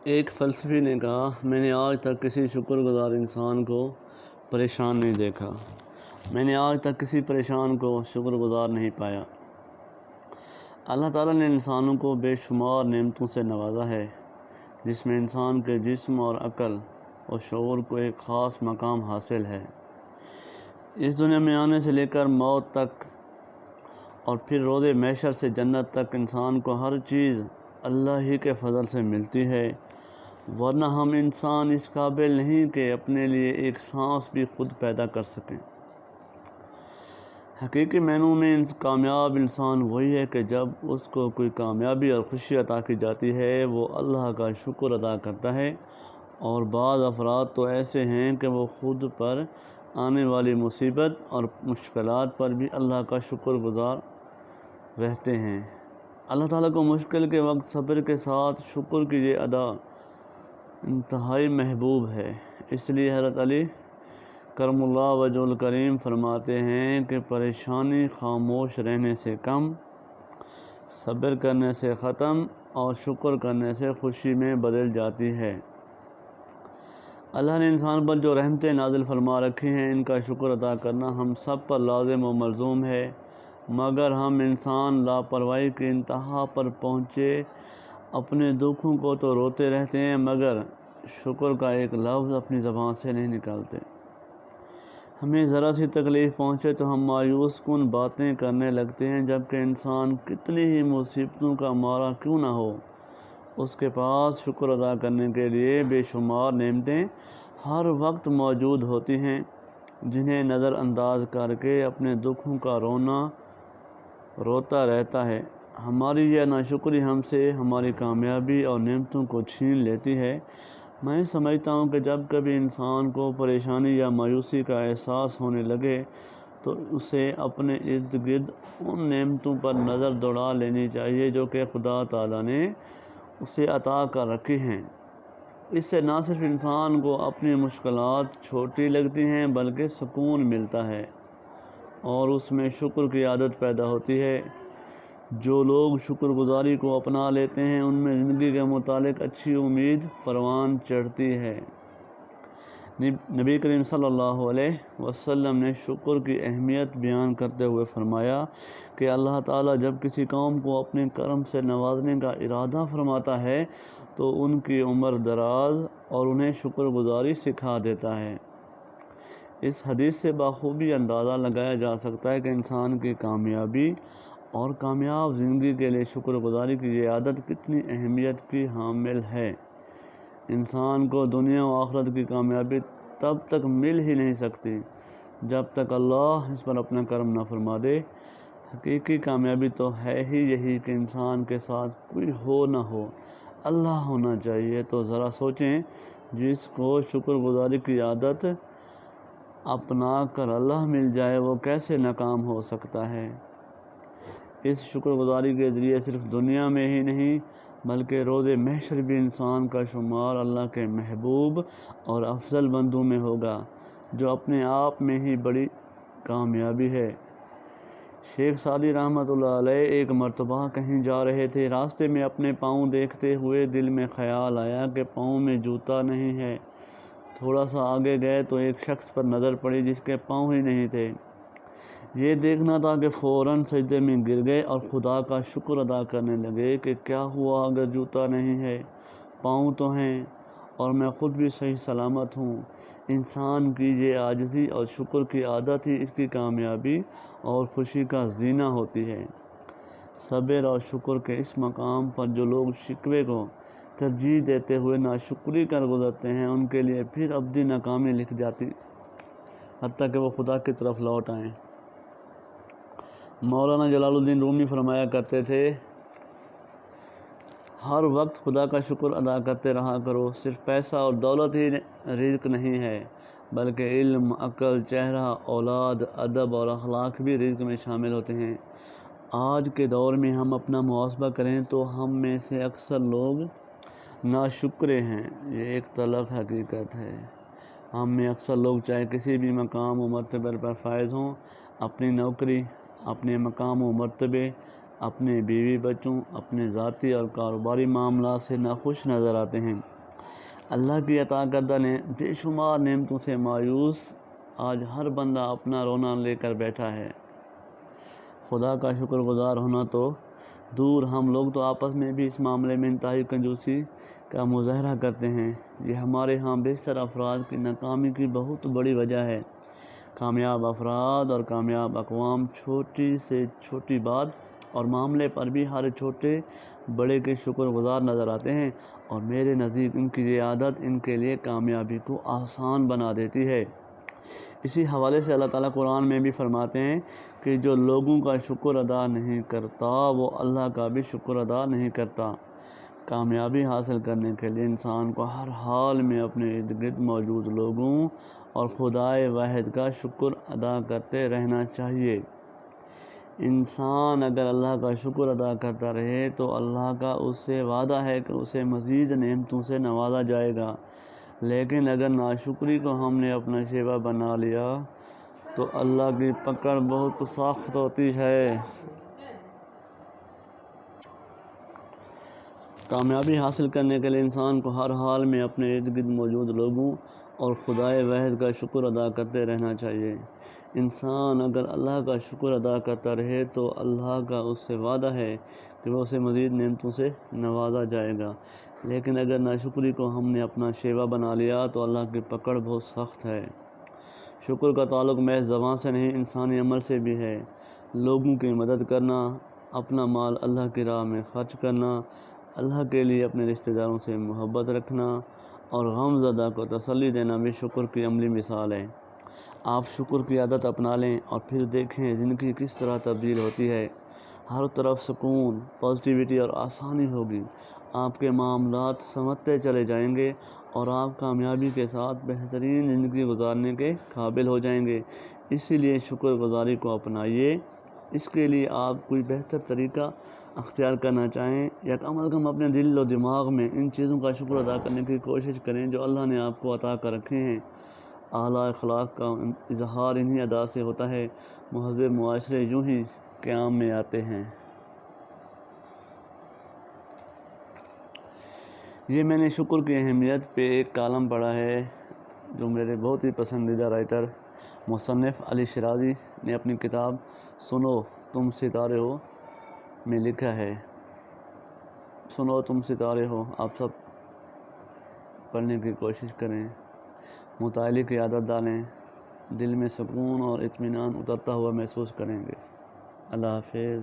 ایک فلسفی نے کہا، میں نے آج تک کسی شکر گزار انسان کو پریشان نہیں دیکھا، میں نے آج تک کسی پریشان کو شکر گزار نہیں پایا۔ اللہ تعالیٰ نے انسانوں کو بے شمار نعمتوں سے نوازا ہے، جس میں انسان کے جسم اور عقل اور شعور کو ایک خاص مقام حاصل ہے۔ اس دنیا میں آنے سے لے کر موت تک اور پھر روز محشر سے جنت تک انسان کو ہر چیز اللہ ہی کے فضل سے ملتی ہے، ورنہ ہم انسان اس قابل نہیں کہ اپنے لیے ایک سانس بھی خود پیدا کر سکیں۔ حقیقی معنوں میں کامیاب انسان وہی ہے کہ جب اس کو کوئی کامیابی اور خوشی عطا کی جاتی ہے وہ اللہ کا شکر ادا کرتا ہے، اور بعض افراد تو ایسے ہیں کہ وہ خود پر آنے والی مصیبت اور مشکلات پر بھی اللہ کا شکر گزار رہتے ہیں۔ اللہ تعالیٰ کو مشکل کے وقت صبر کے ساتھ شکر کی یہ ادا انتہائی محبوب ہے۔ اس لیے حضرت علی کرم اللہ وجہ الکریم فرماتے ہیں کہ پریشانی خاموش رہنے سے کم، صبر کرنے سے ختم اور شکر کرنے سے خوشی میں بدل جاتی ہے۔ اللہ نے انسان پر جو رحمتیں نازل فرما رکھی ہیں ان کا شکر ادا کرنا ہم سب پر لازم و ملزوم ہے، مگر ہم انسان لاپرواہی کی انتہا پر پہنچے اپنے دکھوں کو تو روتے رہتے ہیں مگر شکر کا ایک لفظ اپنی زبان سے نہیں نکالتے۔ ہمیں ذرا سی تکلیف پہنچے تو ہم مایوس کن باتیں کرنے لگتے ہیں، جبکہ انسان کتنی ہی مصیبتوں کا مارا کیوں نہ ہو، اس کے پاس شکر ادا کرنے کے لیے بے شمار نعمتیں ہر وقت موجود ہوتی ہیں، جنہیں نظر انداز کر کے اپنے دکھوں کا روتا رہتا ہے۔ ہماری یہ ناشکری ہم سے ہماری کامیابی اور نعمتوں کو چھین لیتی ہے۔ میں سمجھتا ہوں کہ جب کبھی انسان کو پریشانی یا مایوسی کا احساس ہونے لگے تو اسے اپنے ارد گرد ان نعمتوں پر نظر دوڑا لینی چاہیے جو کہ خدا تعالیٰ نے اسے عطا کر رکھی ہیں۔ اس سے نہ صرف انسان کو اپنی مشکلات چھوٹی لگتی ہیں بلکہ سکون ملتا ہے اور اس میں شکر کی عادت پیدا ہوتی ہے۔ جو لوگ شکر گزاری کو اپنا لیتے ہیں ان میں زندگی کے متعلق اچھی امید پروان چڑھتی ہے۔ نبی کریم صلی اللہ علیہ وسلم نے شکر کی اہمیت بیان کرتے ہوئے فرمایا کہ اللہ تعالیٰ جب کسی قوم کو اپنے کرم سے نوازنے کا ارادہ فرماتا ہے تو ان کی عمر دراز اور انہیں شکر گزاری سکھا دیتا ہے۔ اس حدیث سے بخوبی اندازہ لگایا جا سکتا ہے کہ انسان کی کامیابی اور کامیاب زندگی کے لیے شکر گزاری کی یہ عادت کتنی اہمیت کی حامل ہے۔ انسان کو دنیا و آخرت کی کامیابی تب تک مل ہی نہیں سکتی جب تک اللہ اس پر اپنا کرم نہ فرما دے۔ حقیقی کامیابی تو ہے ہی یہی کہ انسان کے ساتھ کوئی ہو نہ ہو، اللہ ہونا چاہیے۔ تو ذرا سوچیں، جس کو شکر گزاری کی عادت اپنا کر اللہ مل جائے وہ کیسے ناکام ہو سکتا ہے۔ اس شکر گزاری کے ذریعے صرف دنیا میں ہی نہیں بلکہ روز محشر بھی انسان کا شمار اللہ کے محبوب اور افضل بندوں میں ہوگا، جو اپنے آپ میں ہی بڑی کامیابی ہے۔ شیخ سعدی رحمۃ اللہ علیہ ایک مرتبہ کہیں جا رہے تھے، راستے میں اپنے پاؤں دیکھتے ہوئے دل میں خیال آیا کہ پاؤں میں جوتا نہیں ہے۔ تھوڑا سا آگے گئے تو ایک شخص پر نظر پڑی جس کے پاؤں ہی نہیں تھے۔ یہ دیکھنا تھا کہ فوراً سجدے میں گر گئے اور خدا کا شکر ادا کرنے لگے کہ کیا ہوا اگر جوتا نہیں ہے، پاؤں تو ہیں اور میں خود بھی صحیح سلامت ہوں۔ انسان کی یہ عاجزی اور شکر کی عادت ہی اس کی کامیابی اور خوشی کا زینہ ہوتی ہے۔ صبر اور شکر کے اس مقام پر جو لوگ شکوے کو ترجیح دیتے ہوئے ناشکری کر گزرتے ہیں ان کے لیے پھر ابدی ناکامی لکھ جاتی حتیٰ کہ وہ خدا کی طرف لوٹ آئیں۔ مولانا جلال الدین رومی فرمایا کرتے تھے، ہر وقت خدا کا شکر ادا کرتے رہا کرو۔ صرف پیسہ اور دولت ہی رزق نہیں ہے بلکہ علم، عقل، چہرہ، اولاد، ادب اور اخلاق بھی رزق میں شامل ہوتے ہیں۔ آج کے دور میں ہم اپنا محاسبہ کریں تو ہم میں سے اکثر لوگ ناشکرے ہیں، یہ ایک تلخ حقیقت ہے۔ ہم میں اکثر لوگ چاہے کسی بھی مقام و مرتبے پر فائز ہوں، اپنی نوکری، اپنے مقام و مرتبے، اپنے بیوی بچوں، اپنے ذاتی اور کاروباری معاملات سے ناخوش نظر آتے ہیں۔ اللہ کی عطا کردہ بے شمار نعمتوں سے مایوس آج ہر بندہ اپنا رونا لے کر بیٹھا ہے۔ خدا کا شکر گزار ہونا تو دور، ہم لوگ تو آپس میں بھی اس معاملے میں انتہائی کنجوسی کا مظاہرہ کرتے ہیں۔ یہ ہمارے ہاں بیشتر افراد کی ناکامی کی بہت بڑی وجہ ہے۔ کامیاب افراد اور کامیاب اقوام چھوٹی سے چھوٹی بات اور معاملے پر بھی ہر چھوٹے بڑے کے شکر گزار نظر آتے ہیں، اور میرے نزدیک ان کی یہ عادت ان کے لیے کامیابی کو آسان بنا دیتی ہے۔ اسی حوالے سے اللہ تعالیٰ قرآن میں بھی فرماتے ہیں کہ جو لوگوں کا شکر ادا نہیں کرتا وہ اللہ کا بھی شکر ادا نہیں کرتا۔ کامیابی حاصل کرنے کے لیے انسان کو ہر حال میں اپنے ارد گرد موجود لوگوں اور خدائے واحد کا شکر ادا کرتے رہنا چاہیے۔ انسان اگر اللہ کا شکر ادا کرتا رہے تو اللہ کا اس سے وعدہ ہے کہ اسے مزید نعمتوں سے نوازا جائے گا، لیکن اگر ناشکری کو ہم نے اپنا شیوا بنا لیا تو اللہ کی پکڑ بہت سخت ہوتی ہے۔ کامیابی حاصل کرنے کے لیے انسان کو ہر حال میں اپنے ارد گرد موجود لوگوں اور خدائے واحد کا شکر ادا کرتے رہنا چاہیے۔ انسان اگر اللہ کا شکر ادا کرتا رہے تو اللہ کا اس سے وعدہ ہے کہ وہ اسے مزید نعمتوں سے نوازا جائے گا، لیکن اگر ناشکری کو ہم نے اپنا شیوا بنا لیا تو اللہ کی پکڑ بہت سخت ہے۔ شکر کا تعلق محض زبان سے نہیں، انسانی عمل سے بھی ہے۔ لوگوں کی مدد کرنا، اپنا مال اللہ کی راہ میں خرچ کرنا، اللہ کے لیے اپنے رشتہ داروں سے محبت رکھنا اور غم زدہ کو تسلی دینا بھی شکر کی عملی مثال ہے۔ آپ شکر کی عادت اپنا لیں اور پھر دیکھیں زندگی کس طرح تبدیل ہوتی ہے۔ ہر طرف سکون، پازیٹیوٹی اور آسانی ہوگی۔ آپ کے معاملات سنورتے چلے جائیں گے اور آپ کامیابی کے ساتھ بہترین زندگی گزارنے کے قابل ہو جائیں گے۔ اسی لیے شکر گزاری کو اپنائیے۔ اس کے لیے آپ کوئی بہتر طریقہ اختیار کرنا چاہیں یا کم از کم اپنے دل و دماغ میں ان چیزوں کا شکر ادا کرنے کی کوشش کریں جو اللہ نے آپ کو عطا کر رکھے ہیں۔ اعلیٰ اخلاق کا اظہار انہی ادا سے ہوتا ہے۔ مہذب معاشرے یوں ہی قیام میں آتے ہیں۔ یہ میں نے شکر کی اہمیت پہ ایک کالم پڑھا ہے جو میرے بہت ہی پسندیدہ رائٹر مصنف علی شیرازی نے اپنی کتاب سنو تم ستارے ہو میں لکھا ہے۔ سنو تم ستارے ہو، آپ سب پڑھنے کی کوشش کریں، مطالعے کی عادت ڈالیں، دل میں سکون اور اطمینان اترتا ہوا محسوس کریں گے۔ اللہ حافظ۔